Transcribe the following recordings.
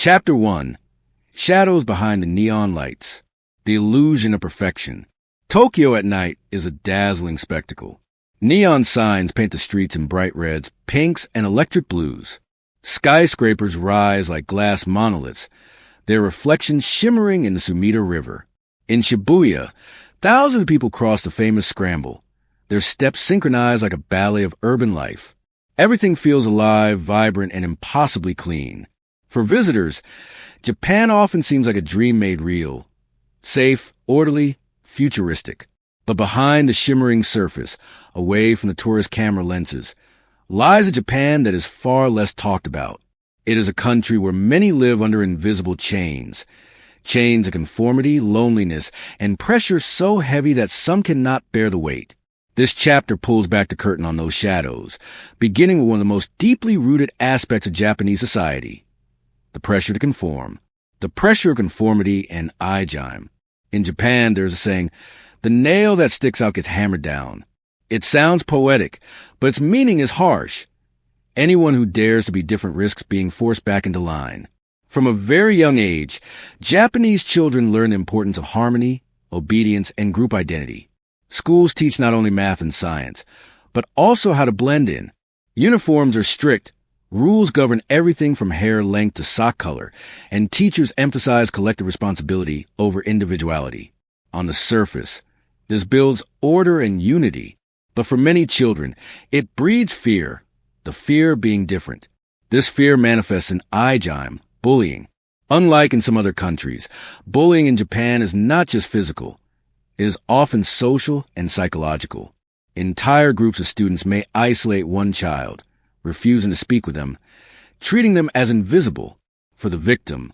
Chapter 1. Shadows Behind the Neon Lights. The Illusion of Perfection. Tokyo at night is a dazzling spectacle. Neon signs paint the streets in bright reds, pinks, and electric blues. Skyscrapers rise like glass monoliths, their reflections shimmering in the Sumida River. In Shibuya, thousands of people cross the famous scramble, their steps synchronized like a ballet of urban life. Everything feels alive, vibrant, and impossibly clean. For visitors, Japan often seems like a dream made real. Safe, orderly, futuristic. But behind the shimmering surface, away from the tourist camera lenses, lies a Japan that is far less talked about. It is a country where many live under invisible chains. Chains of conformity, loneliness, and pressure so heavy that some cannot bear the weight. This chapter pulls back the curtain on those shadows, beginning with one of the most deeply rooted aspects of Japanese society. The pressure to conform. The pressure of conformity and ijime. In Japan, there's a saying, the nail that sticks out gets hammered down. It sounds poetic, but its meaning is harsh. Anyone who dares to be different risks being forced back into line. From a very young age, Japanese children learn the importance of harmony, obedience, and group identity. Schools teach not only math and science, but also how to blend in. Uniforms are strict. Rules govern everything from hair length to sock color, and teachers emphasize collective responsibility over individuality. On the surface, this builds order and unity, but for many children, it breeds fear, the fear of being different. This fear manifests in ijime, bullying. Unlike in some other countries, bullying in Japan is not just physical. It is often social and psychological. Entire groups of students may isolate one child, refusing to speak with them, treating them as invisible. For the victim,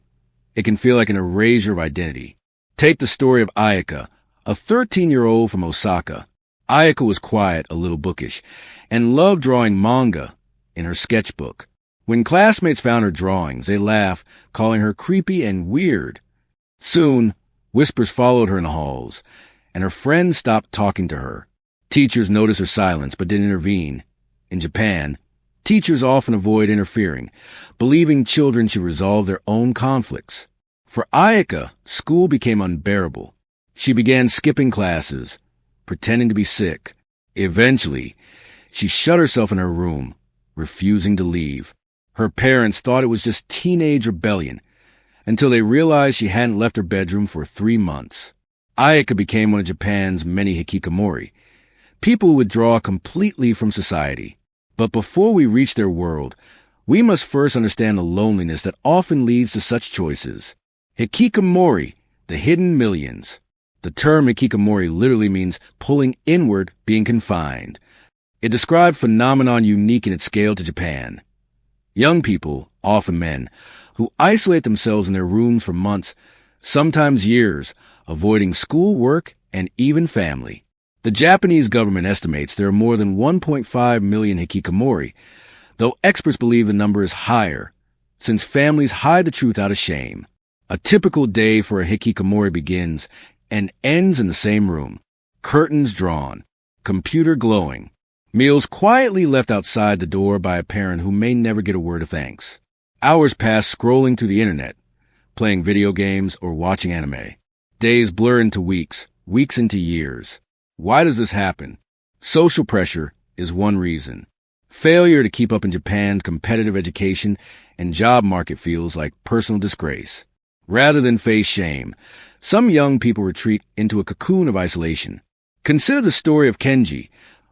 it can feel like an erasure of identity. Take the story of Ayaka, a 13-year-old from Osaka. Ayaka was quiet, a little bookish, and loved drawing manga in her sketchbook. When classmates found her drawings, they laughed, calling her creepy and weird. Soon, whispers followed her in the halls, and her friends stopped talking to her. Teachers noticed her silence but didn't intervene. In Japan, teachers often avoid interfering, believing children should resolve their own conflicts. For Ayaka, school became unbearable. She began skipping classes, pretending to be sick. Eventually, she shut herself in her room, refusing to leave. Her parents thought it was just teenage rebellion, until they realized she hadn't left her bedroom for 3 months. Ayaka became one of Japan's many hikikomori, people who withdraw completely from society. But before we reach their world, we must first understand the loneliness that often leads to such choices. Hikikomori, the hidden millions. The term hikikomori literally means pulling inward, being confined. It described a phenomenon unique in its scale to Japan. Young people, often men, who isolate themselves in their rooms for months, sometimes years, avoiding school, work, and even family. The Japanese government estimates there are more than 1.5 million hikikomori, though experts believe the number is higher, since families hide the truth out of shame. A typical day for a hikikomori begins and ends in the same room. Curtains drawn, computer glowing, meals quietly left outside the door by a parent who may never get a word of thanks. Hours pass scrolling through the internet, playing video games or watching anime. Days blur into weeks, weeks into years. Why does this happen? Social pressure is one reason. Failure to keep up in Japan's competitive education and job market feels like personal disgrace. Rather than face shame, some young people retreat into a cocoon of isolation. Consider the story of Kenji,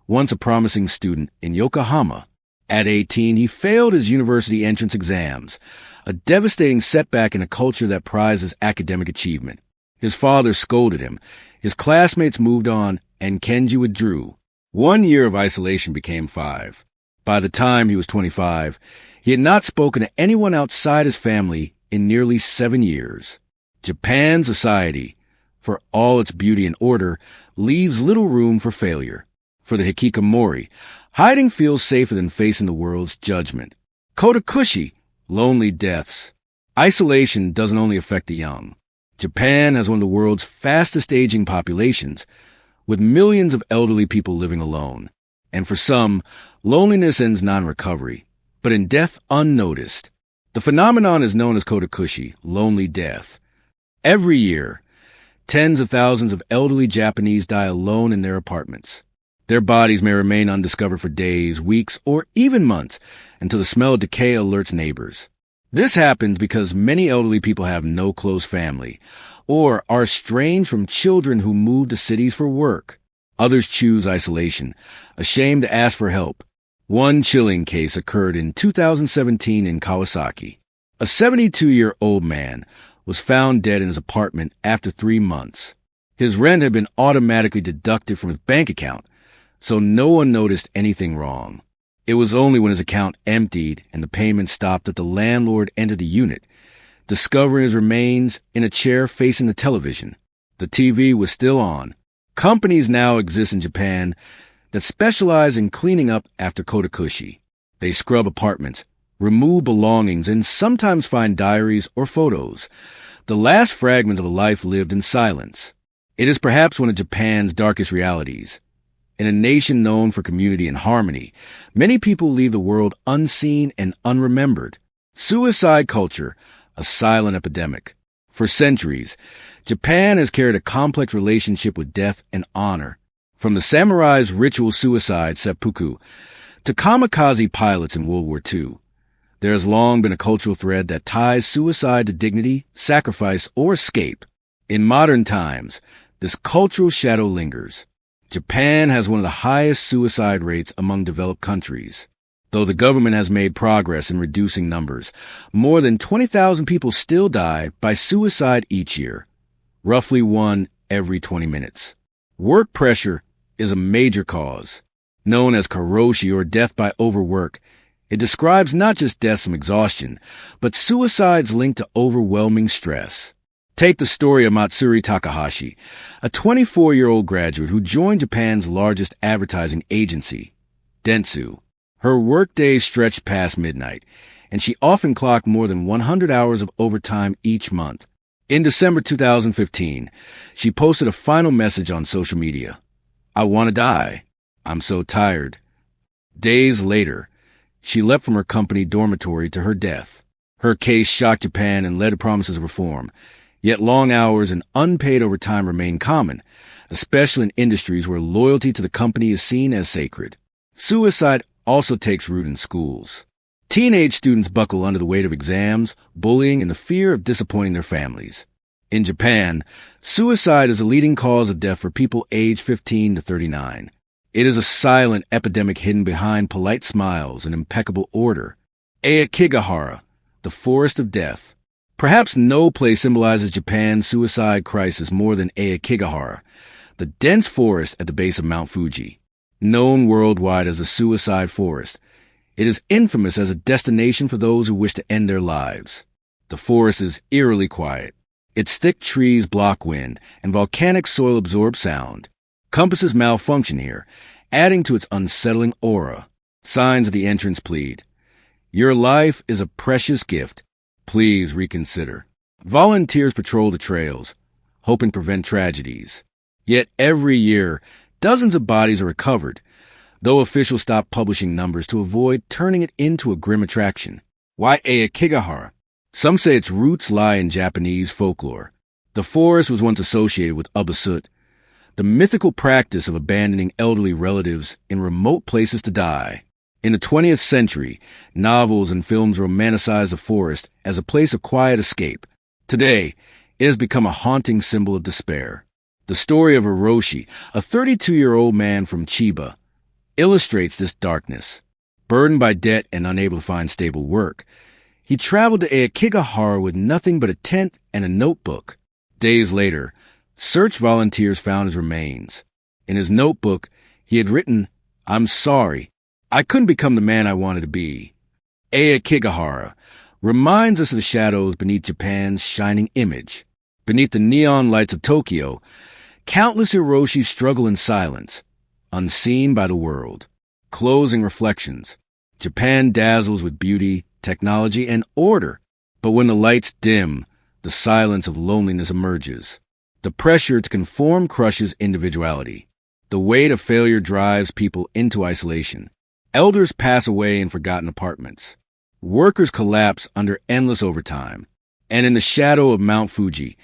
once a promising student in Yokohama. At 18, he failed his university entrance exams, a devastating setback in a culture that prizes academic achievement. His father scolded him, his classmates moved on, and Kenji withdrew. 1 year of isolation became 5. By the time he was 25, he had not spoken to anyone outside his family in nearly 7 years. Japan society, for all its beauty and order, leaves little room for failure. For the hikikomori, hiding feels safer than facing the world's judgment. Kodakushi, lonely deaths. Isolation doesn't only affect the young. Japan has one of the world's fastest aging populations, with millions of elderly people living alone. And for some, loneliness ends non-recovery, but in death unnoticed. The phenomenon is known as kodakushi, lonely death. Every year, tens of thousands of elderly Japanese die alone in their apartments. Their bodies may remain undiscovered for days, weeks, or even months until the smell of decay alerts neighbors. This happens because many elderly people have no close family or are estranged from children who move to cities for work. Others choose isolation, ashamed to ask for help. One chilling case occurred in 2017 in Kawasaki. A 72-year-old man was found dead in his apartment after 3 months. His rent had been automatically deducted from his bank account, so no one noticed anything wrong. It was only when his account emptied and the payment stopped that the landlord entered the unit, discovering his remains in a chair facing the television. The TV was still on. Companies now exist in Japan that specialize in cleaning up after kodakushi. They scrub apartments, remove belongings, and sometimes find diaries or photos, the last fragment of a life lived in silence. It is perhaps one of Japan's darkest realities. In a nation known for community and harmony, many people leave the world unseen and unremembered. Suicide culture, a silent epidemic. For centuries, Japan has carried a complex relationship with death and honor. From the samurai's ritual suicide, seppuku, to kamikaze pilots in World War II, there has long been a cultural thread that ties suicide to dignity, sacrifice, or escape. In modern times, this cultural shadow lingers. Japan has one of the highest suicide rates among developed countries. Though the government has made progress in reducing numbers, more than 20,000 people still die by suicide each year, roughly one every 20 minutes. Work pressure is a major cause. Known as karoshi or death by overwork, it describes not just deaths from exhaustion, but suicides linked to overwhelming stress. Take the story of Matsuri Takahashi, a 24-year-old graduate who joined Japan's largest advertising agency, Dentsu. Her workdays stretched past midnight, and she often clocked more than 100 hours of overtime each month. In December 2015, she posted a final message on social media. "I want to die. I'm so tired." Days later, she leapt from her company dormitory to her death. Her case shocked Japan and led to promises of reform. Yet long hours and unpaid overtime remain common, especially in industries where loyalty to the company is seen as sacred. Suicide also takes root in schools. Teenage students buckle under the weight of exams, bullying, and the fear of disappointing their families. In Japan, suicide is a leading cause of death for people aged 15 to 39. It is a silent epidemic hidden behind polite smiles and impeccable order. Aokigahara, the forest of death. Perhaps no place symbolizes Japan's suicide crisis more than Aokigahara, the dense forest at the base of Mount Fuji. Known worldwide as a suicide forest, it is infamous as a destination for those who wish to end their lives. The forest is eerily quiet. Its thick trees block wind, and volcanic soil absorb sound. Compasses malfunction here, adding to its unsettling aura. Signs at the entrance plead. Your life is a precious gift. Please reconsider. Volunteers patrol the trails, hoping to prevent tragedies. Yet every year, dozens of bodies are recovered, though officials stop publishing numbers to avoid turning it into a grim attraction. Why Aokigahara? Some say its roots lie in Japanese folklore. The forest was once associated with ubasut, the mythical practice of abandoning elderly relatives in remote places to die. In the 20th century, novels and films romanticized the forest as a place of quiet escape. Today, it has become a haunting symbol of despair. The story of Hiroshi, a 32-year-old man from Chiba, illustrates this darkness. Burdened by debt and unable to find stable work, he traveled to Aokigahara with nothing but a tent and a notebook. Days later, search volunteers found his remains. In his notebook, he had written, "I'm sorry. I couldn't become the man I wanted to be." Aokigahara reminds us of the shadows beneath Japan's shining image. Beneath the neon lights of Tokyo, countless Hiroshis struggle in silence, unseen by the world. Closing reflections. Japan dazzles with beauty, technology, and order. But when the lights dim, the silence of loneliness emerges. The pressure to conform crushes individuality. The weight of failure drives people into isolation. Elders pass away in forgotten apartments. Workers collapse under endless overtime. And in the shadow of Mount Fuji,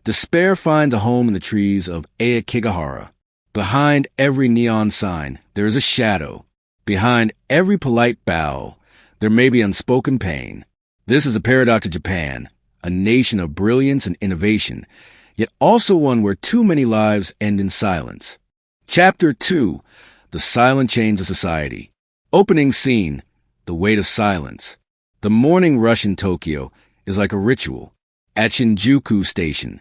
despair finds a home in the trees of Aokigahara. Behind every neon sign, there is a shadow. Behind every polite bow, there may be unspoken pain. This is the paradox of Japan, a nation of brilliance and innovation, yet also one where too many lives end in silence. Chapter 2, The Silent Chains of Society. Opening scene, The Weight of Silence. The morning rush in Tokyo is like a ritual. At Shinjuku Station,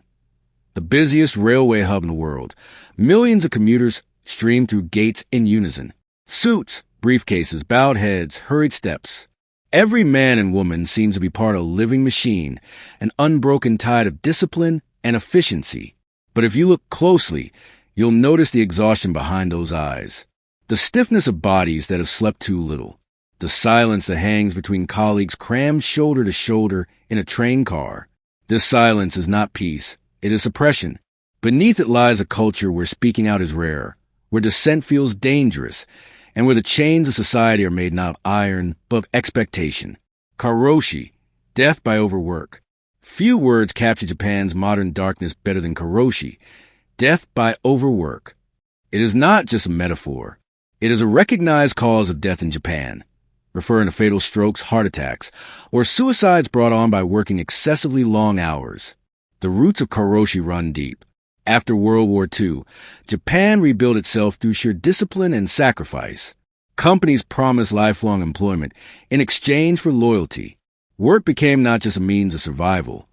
the busiest railway hub in the world, millions of commuters stream through gates in unison. Suits, briefcases, bowed heads, hurried steps. Every man and woman seems to be part of a living machine, an unbroken tide of discipline and efficiency. But if you look closely, you'll notice the exhaustion behind those eyes. The stiffness of bodies that have slept too little. The silence that hangs between colleagues crammed shoulder to shoulder in a train car. This silence is not peace, it is suppression. Beneath it lies a culture where speaking out is rare, where dissent feels dangerous, and where the chains of society are made not of iron, but of expectation. Karoshi, death by overwork. Few words capture Japan's modern darkness better than karoshi, death by overwork. It is not just a metaphor. It is a recognized cause of death in Japan, referring to fatal strokes, heart attacks, or suicides brought on by working excessively long hours. The roots of karoshi run deep. After World War II, Japan rebuilt itself through sheer discipline and sacrifice. Companies promised lifelong employment in exchange for loyalty. Work became not just a means of survival,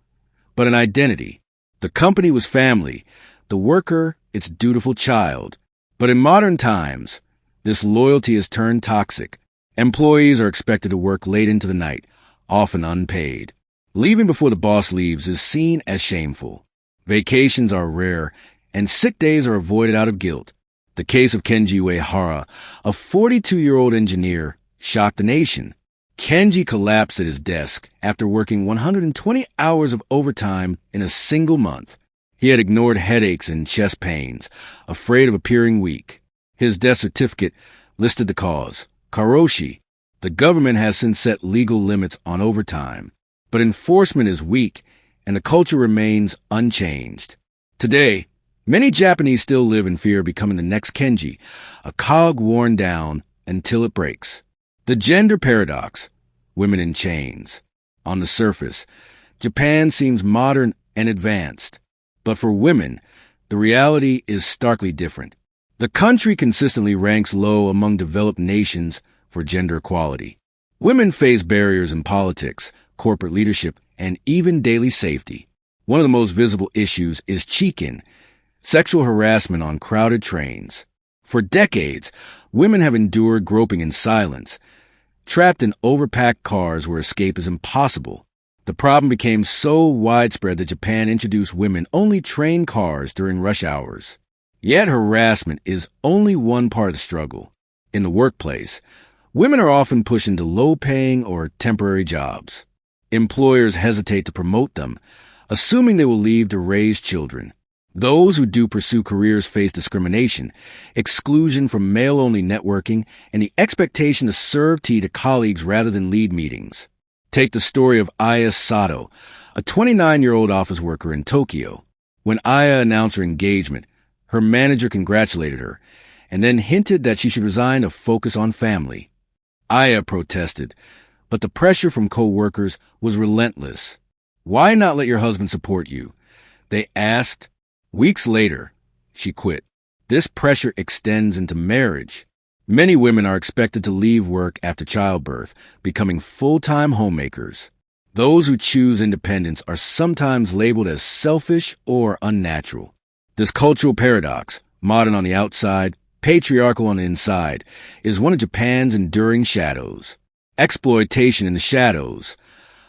but an identity. The company was family, the worker its dutiful child. But in modern times, this loyalty has turned toxic. Employees are expected to work late into the night, often unpaid. Leaving before the boss leaves is seen as shameful. Vacations are rare, and sick days are avoided out of guilt. The case of Kenji Uehara, a 42-year-old engineer, shocked the nation. Kenji collapsed at his desk after working 120 hours of overtime in a single month. He had ignored headaches and chest pains, afraid of appearing weak. His death certificate listed the cause. Karoshi. The government has since set legal limits on overtime, but enforcement is weak and the culture remains unchanged. Today, many Japanese still live in fear of becoming the next Kenji, a cog worn down until it breaks. The gender paradox, women in chains. On the surface, Japan seems modern and advanced, but for women, the reality is starkly different. The country consistently ranks low among developed nations for gender equality. Women face barriers in politics, corporate leadership, and even daily safety. One of the most visible issues is chikin, sexual harassment on crowded trains. For decades, women have endured groping in silence, trapped in overpacked cars where escape is impossible. The problem became so widespread that Japan introduced women-only train cars during rush hours. Yet harassment is only one part of the struggle. In the workplace, women are often pushed into low-paying or temporary jobs. Employers hesitate to promote them, assuming they will leave to raise children. Those who do pursue careers face discrimination, exclusion from male-only networking, and the expectation to serve tea to colleagues rather than lead meetings. Take the story of Aya Sato, a 29-year-old office worker in Tokyo. When Aya announced her engagement, her manager congratulated her, and then hinted that she should resign to focus on family. Aya protested, but the pressure from co-workers was relentless. Why not let your husband support you? They asked. Weeks later, she quit. This pressure extends into marriage. Many women are expected to leave work after childbirth, becoming full-time homemakers. Those who choose independence are sometimes labeled as selfish or unnatural. This cultural paradox, modern on the outside, patriarchal on the inside, is one of Japan's enduring shadows. Exploitation in the shadows,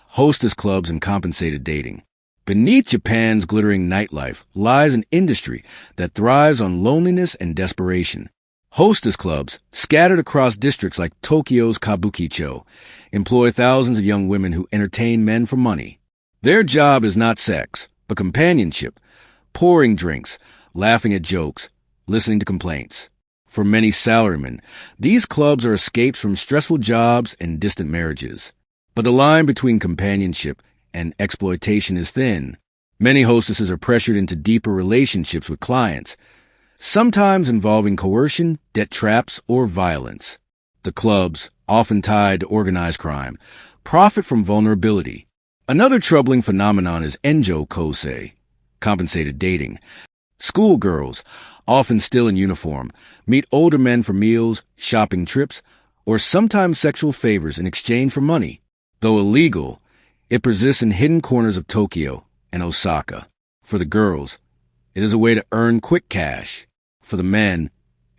hostess clubs and compensated dating. Beneath Japan's glittering nightlife lies an industry that thrives on loneliness and desperation. Hostess clubs, scattered across districts like Tokyo's Kabukicho, employ thousands of young women who entertain men for money. Their job is not sex, but companionship, pouring drinks, laughing at jokes, listening to complaints. For many salarymen, these clubs are escapes from stressful jobs and distant marriages. But the line between companionship and exploitation is thin. Many hostesses are pressured into deeper relationships with clients, sometimes involving coercion, debt traps, or violence. The clubs, often tied to organized crime, profit from vulnerability. Another troubling phenomenon is enjo kosei, compensated dating. Schoolgirls, often still in uniform, meet older men for meals, shopping trips, or sometimes sexual favors in exchange for money. Though illegal, it persists in hidden corners of Tokyo and Osaka. For the girls, it is a way to earn quick cash. For the men,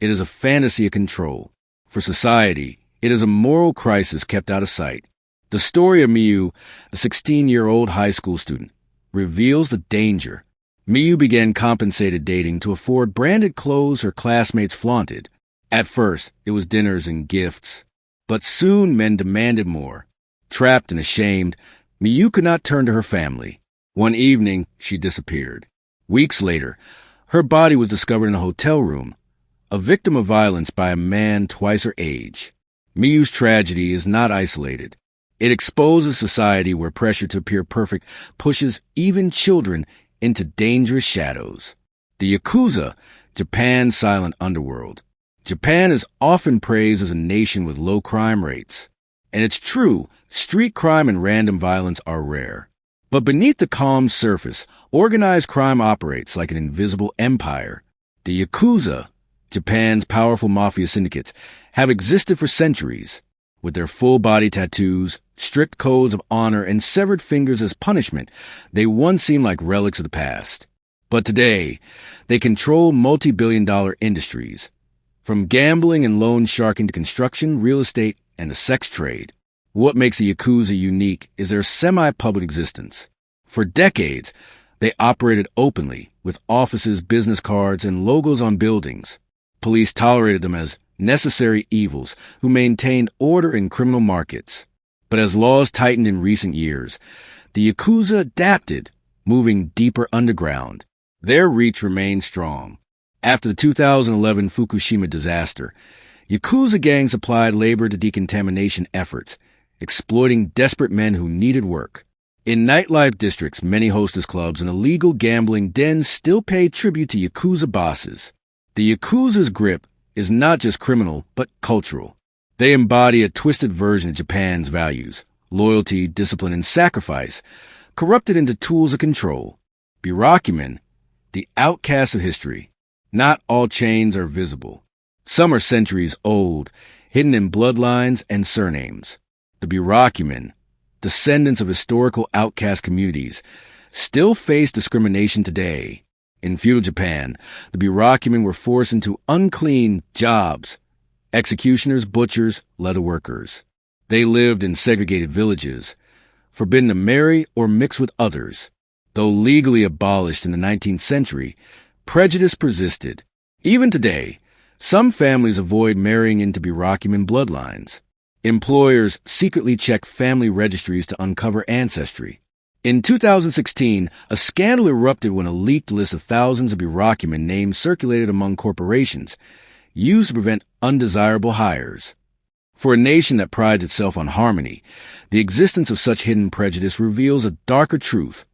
it is a fantasy of control. For society, it is a moral crisis kept out of sight. The story of Miyu, a 16-year-old high school student, reveals the danger. Miyu began compensated dating to afford branded clothes her classmates flaunted. At first, it was dinners and gifts. But soon men demanded more. Trapped and ashamed, Miyu could not turn to her family. One evening, she disappeared. Weeks later, her body was discovered in a hotel room, a victim of violence by a man twice her age. Miyu's tragedy is not isolated. It exposes society where pressure to appear perfect pushes even children into dangerous shadows. The Yakuza, Japan's silent underworld. Japan is often praised as a nation with low crime rates. And it's true, street crime and random violence are rare. But beneath the calm surface, organized crime operates like an invisible empire. The Yakuza, Japan's powerful mafia syndicates, have existed for centuries. With their full-body tattoos, strict codes of honor, and severed fingers as punishment, they once seemed like relics of the past. But today, they control multi-billion-dollar industries. From gambling and loan sharking to construction, real estate, and the sex trade. What makes the Yakuza unique is their semi-public existence. For decades, they operated openly, with offices, business cards, and logos on buildings. Police tolerated them as necessary evils who maintained order in criminal markets. But as laws tightened in recent years, the Yakuza adapted, moving deeper underground. Their reach remained strong. After the 2011 Fukushima disaster, Yakuza gangs applied labor to decontamination efforts, exploiting desperate men who needed work. In nightlife districts, many hostess clubs and illegal gambling dens still pay tribute to Yakuza bosses. The Yakuza's grip is not just criminal, but cultural. They embody a twisted version of Japan's values, loyalty, discipline, and sacrifice, corrupted into tools of control. Birakumen, the outcasts of history. Not all chains are visible. Some are centuries old, hidden in bloodlines and surnames. The Birakumen, descendants of historical outcast communities, still face discrimination today. In feudal Japan, the Birakumen were forced into unclean jobs: executioners, butchers, leather workers. They lived in segregated villages, forbidden to marry or mix with others. Though legally abolished in the 19th century, prejudice persisted. Even today, some families avoid marrying into Birakumen bloodlines. Employers secretly check family registries to uncover ancestry. In 2016, a scandal erupted when a leaked list of thousands of Birakumen names circulated among corporations, used to prevent undesirable hires. For a nation that prides itself on harmony, the existence of such hidden prejudice reveals a darker truth.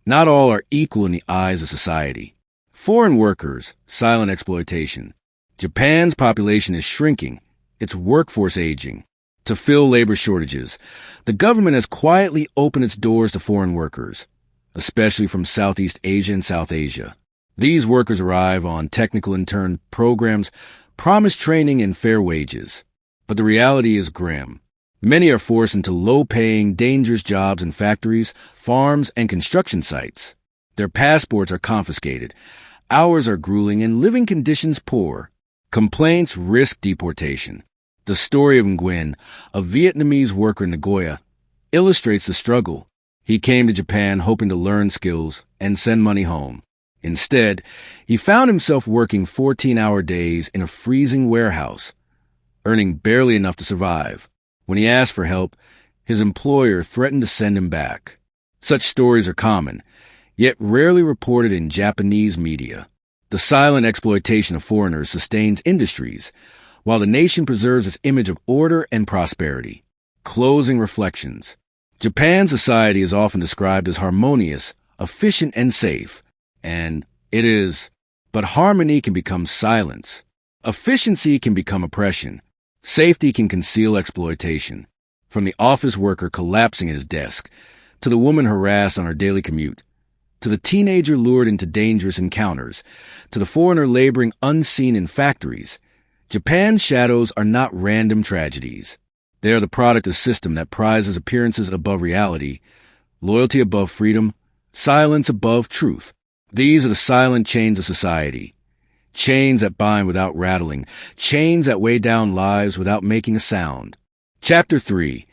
Not all are equal in the eyes of society. Foreign workers, silent exploitation. Japan's population is shrinking, its workforce aging. To fill labor shortages, the government has quietly opened its doors to foreign workers, especially from Southeast Asia and South Asia. These workers arrive on technical intern programs, promise training and fair wages. But the reality is grim. Many are forced into low-paying, dangerous jobs in factories, farms, and construction sites. Their passports are confiscated, hours are grueling, and living conditions poor. Complaints risk deportation. The story of Nguyen, a Vietnamese worker in Nagoya, illustrates the struggle. He came to Japan hoping to learn skills and send money home. Instead, he found himself working 14-hour days in a freezing warehouse, earning barely enough to survive. When he asked for help, his employer threatened to send him back. Such stories are common, yet rarely reported in Japanese media. The silent exploitation of foreigners sustains industries, while the nation preserves its image of order and prosperity. Closing reflections. Japan's society is often described as harmonious, efficient, and safe. And it is. But harmony can become silence. Efficiency can become oppression. Safety can conceal exploitation. From the office worker collapsing at his desk, to the woman harassed on her daily commute, to the teenager lured into dangerous encounters, to the foreigner laboring unseen in factories, Japan's shadows are not random tragedies. They are the product of a system that prizes appearances above reality, loyalty above freedom, silence above truth. These are the silent chains of society. Chains that bind without rattling, chains that weigh down lives without making a sound. Chapter 3.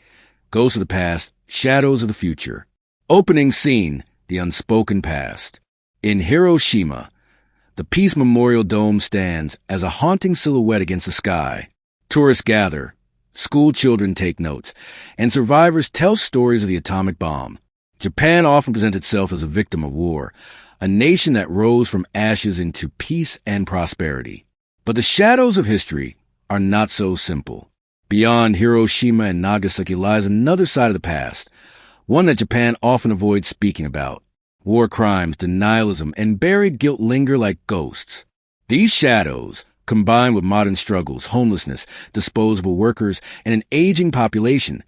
Ghosts of the Past, Shadows of the Future. Opening scene, the unspoken past. In Hiroshima, the Peace Memorial Dome stands as a haunting silhouette against the sky. Tourists gather, school children take notes, and survivors tell stories of the atomic bomb. Japan often presents itself as a victim of war, a nation that rose from ashes into peace and prosperity. But the shadows of history are not so simple. Beyond Hiroshima and Nagasaki lies another side of the past, one that Japan often avoids speaking about. War crimes, denialism, and buried guilt linger like ghosts. These shadows, combined with modern struggles, homelessness, disposable workers, and an aging population,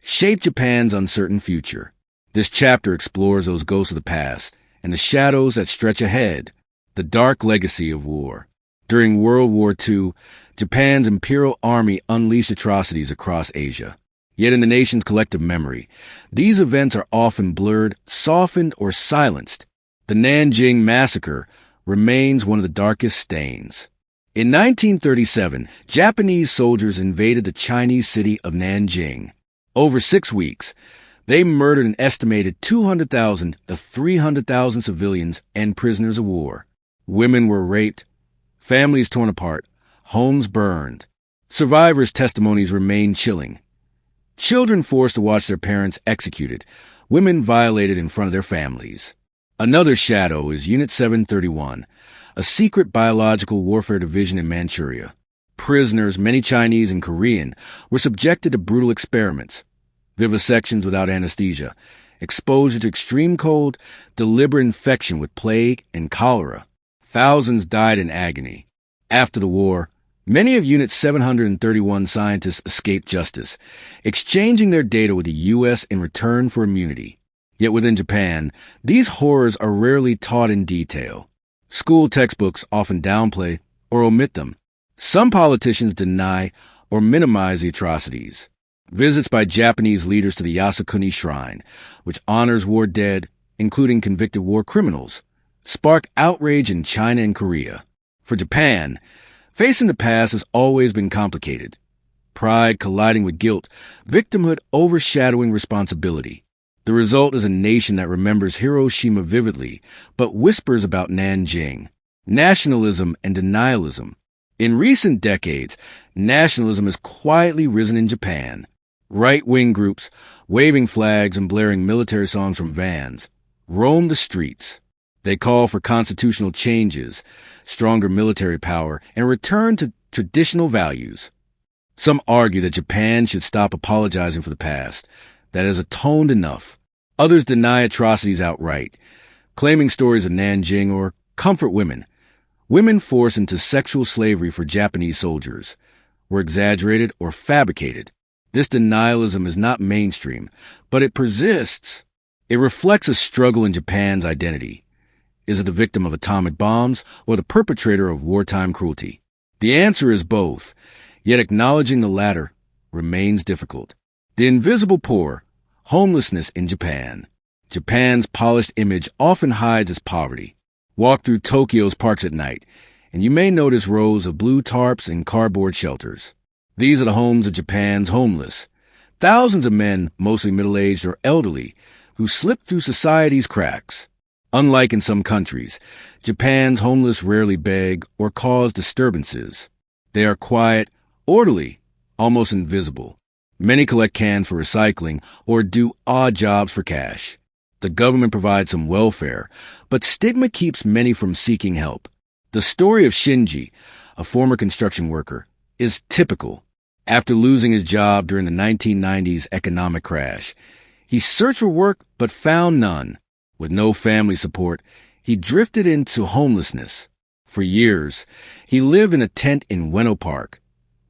shape Japan's uncertain future. This chapter explores those ghosts of the past and the shadows that stretch ahead, the dark legacy of war. During World War II, Japan's imperial army unleashed atrocities across Asia. Yet in the nation's collective memory, these events are often blurred, softened, or silenced. The Nanjing Massacre remains one of the darkest stains. In 1937, Japanese soldiers invaded the Chinese city of Nanjing. Over 6 weeks, they murdered an estimated 200,000 to 300,000 civilians and prisoners of war. Women were raped, families torn apart, homes burned. Survivors' testimonies remain chilling. Children forced to watch their parents executed, women violated in front of their families. Another shadow is Unit 731, a secret biological warfare division in Manchuria. Prisoners, many Chinese and Korean, were subjected to brutal experiments. Vivisections without anesthesia, exposure to extreme cold, deliberate infection with plague and cholera. Thousands died in agony. After the war, many of Unit 731 scientists escaped justice, exchanging their data with the U.S. in return for immunity. Yet within Japan, these horrors are rarely taught in detail. School textbooks often downplay or omit them. Some politicians deny or minimize the atrocities. Visits by Japanese leaders to the Yasukuni Shrine, which honors war dead, including convicted war criminals, spark outrage in China and Korea. For Japan, facing the past has always been complicated. Pride colliding with guilt, victimhood overshadowing responsibility. The result is a nation that remembers Hiroshima vividly, but whispers about Nanjing. Nationalism and denialism. In recent decades, nationalism has quietly risen in Japan. Right-wing groups, waving flags and blaring military songs from vans, roam the streets. They call for constitutional changes, stronger military power, and a return to traditional values. Some argue that Japan should stop apologizing for the past, that it has atoned enough. Others deny atrocities outright, claiming stories of Nanjing or comfort women. Women forced into sexual slavery for Japanese soldiers were exaggerated or fabricated. This denialism is not mainstream, but it persists. It reflects a struggle in Japan's identity. Is it the victim of atomic bombs or the perpetrator of wartime cruelty? The answer is both, yet acknowledging the latter remains difficult. The invisible poor, homelessness in Japan. Japan's polished image often hides its poverty. Walk through Tokyo's parks at night, and you may notice rows of blue tarps and cardboard shelters. These are the homes of Japan's homeless. Thousands of men, mostly middle-aged or elderly, who slip through society's cracks. Unlike in some countries, Japan's homeless rarely beg or cause disturbances. They are quiet, orderly, almost invisible. Many collect cans for recycling or do odd jobs for cash. The government provides some welfare, but stigma keeps many from seeking help. The story of Shinji, a former construction worker, is typical. After losing his job during the 1990s economic crash, he searched for work but found none. With no family support, he drifted into homelessness. For years, he lived in a tent in Ueno Park,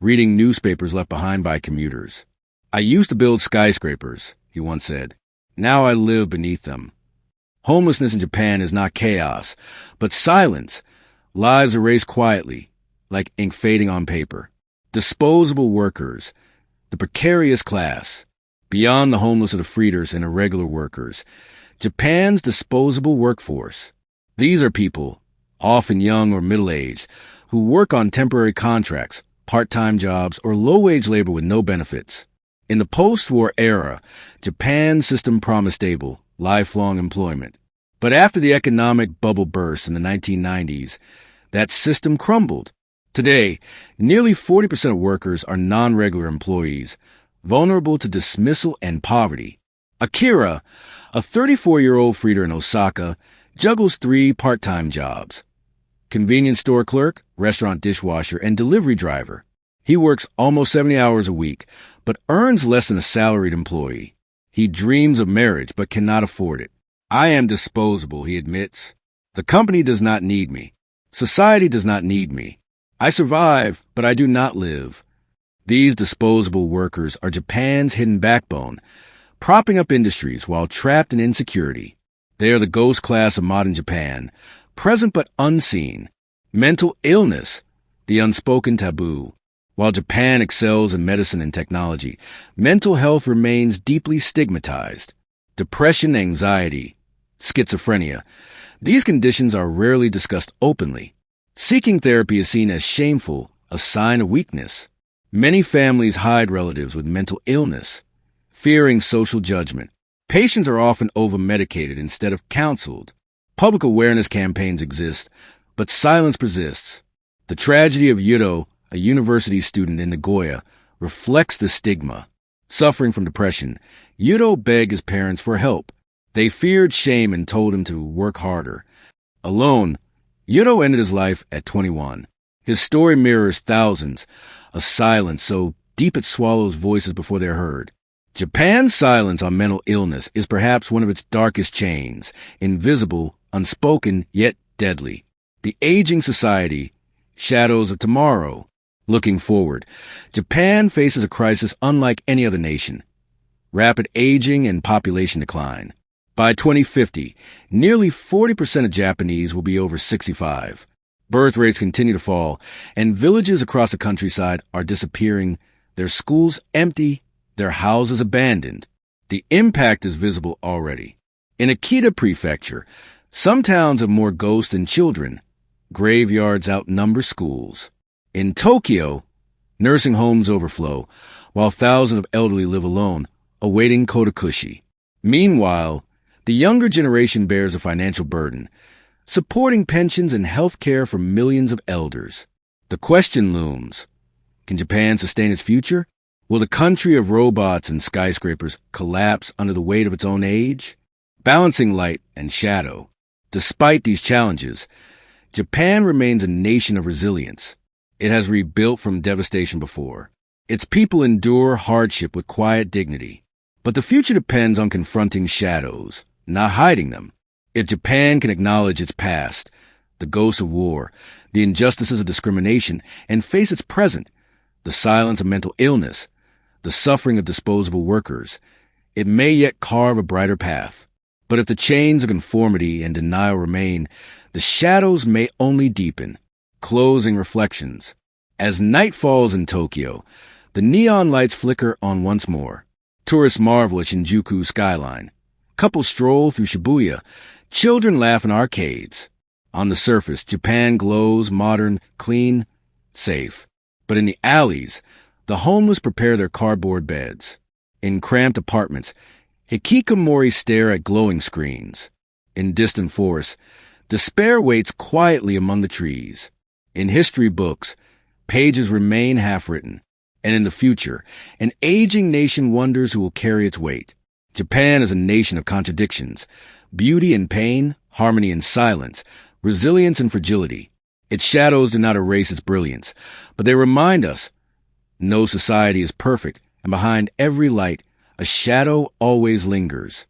reading newspapers left behind by commuters. "I used to build skyscrapers," he once said. "Now I live beneath them." Homelessness in Japan is not chaos, but silence. Lives erased quietly, like ink fading on paper. Disposable workers, the precarious class, beyond the homeless are the freeders and irregular workers. Japan's disposable workforce. These are people, often young or middle-aged, who work on temporary contracts, part-time jobs, or low-wage labor with no benefits. In the post-war era, Japan's system promised stable, lifelong employment. But after the economic bubble burst in the 1990s, that system crumbled. Today, nearly 40% of workers are non-regular employees, vulnerable to dismissal and poverty. Akira, a 34-year-old freeder in Osaka, juggles 3 part-time jobs: convenience store clerk, restaurant dishwasher, and delivery driver. He works almost 70 hours a week, but earns less than a salaried employee. He dreams of marriage, but cannot afford it. "I am disposable," he admits. "The company does not need me. Society does not need me. I survive, but I do not live." These disposable workers are Japan's hidden backbone, propping up industries while trapped in insecurity. They are the ghost class of modern Japan, present but unseen. Mental illness, the unspoken taboo. While Japan excels in medicine and technology, mental health remains deeply stigmatized. Depression, anxiety, schizophrenia. These conditions are rarely discussed openly. Seeking therapy is seen as shameful, a sign of weakness. Many families hide relatives with mental illness, fearing social judgment. Patients are often over-medicated instead of counseled. Public awareness campaigns exist, but silence persists. The tragedy of Yudo, a university student in Nagoya, reflects the stigma. Suffering from depression, Yudo begged his parents for help. They feared shame and told him to work harder. Alone, Yudo ended his life at 21. His story mirrors thousands, a silence so deep it swallows voices before they're heard. Japan's silence on mental illness is perhaps one of its darkest chains, invisible, unspoken, yet deadly. The aging society, shadows of tomorrow. Looking forward, Japan faces a crisis unlike any other nation: rapid aging and population decline. By 2050, nearly 40% of Japanese will be over 65. Birth rates continue to fall, and villages across the countryside are disappearing, their schools empty, their houses abandoned. The impact is visible already. In Akita Prefecture, some towns have more ghosts than children. Graveyards outnumber schools. In Tokyo, nursing homes overflow, while thousands of elderly live alone, awaiting kodakushi. Meanwhile, the younger generation bears a financial burden, supporting pensions and health care for millions of elders. The question looms: can Japan sustain its future? Will the country of robots and skyscrapers collapse under the weight of its own age? Balancing light and shadow. Despite these challenges, Japan remains a nation of resilience. It has rebuilt from devastation before. Its people endure hardship with quiet dignity. But the future depends on confronting shadows, not hiding them. If Japan can acknowledge its past, the ghosts of war, the injustices of discrimination, and face its present, the silence of mental illness, the suffering of disposable workers, it may yet carve a brighter path. But if the chains of conformity and denial remain, the shadows may only deepen. Closing reflections. As night falls in Tokyo, the neon lights flicker on once more. Tourists marvel at Shinjuku's skyline. Couples stroll through Shibuya. Children laugh in arcades. On the surface, Japan glows modern, clean, safe. But in the alleys, the homeless prepare their cardboard beds. In cramped apartments, hikikomori stare at glowing screens. In distant forests, despair waits quietly among the trees. In history books, pages remain half-written. And in the future, an aging nation wonders who will carry its weight. Japan is a nation of contradictions: beauty and pain, harmony and silence, resilience and fragility. Its shadows do not erase its brilliance, but they remind us No society is perfect, and behind every light, a shadow always lingers.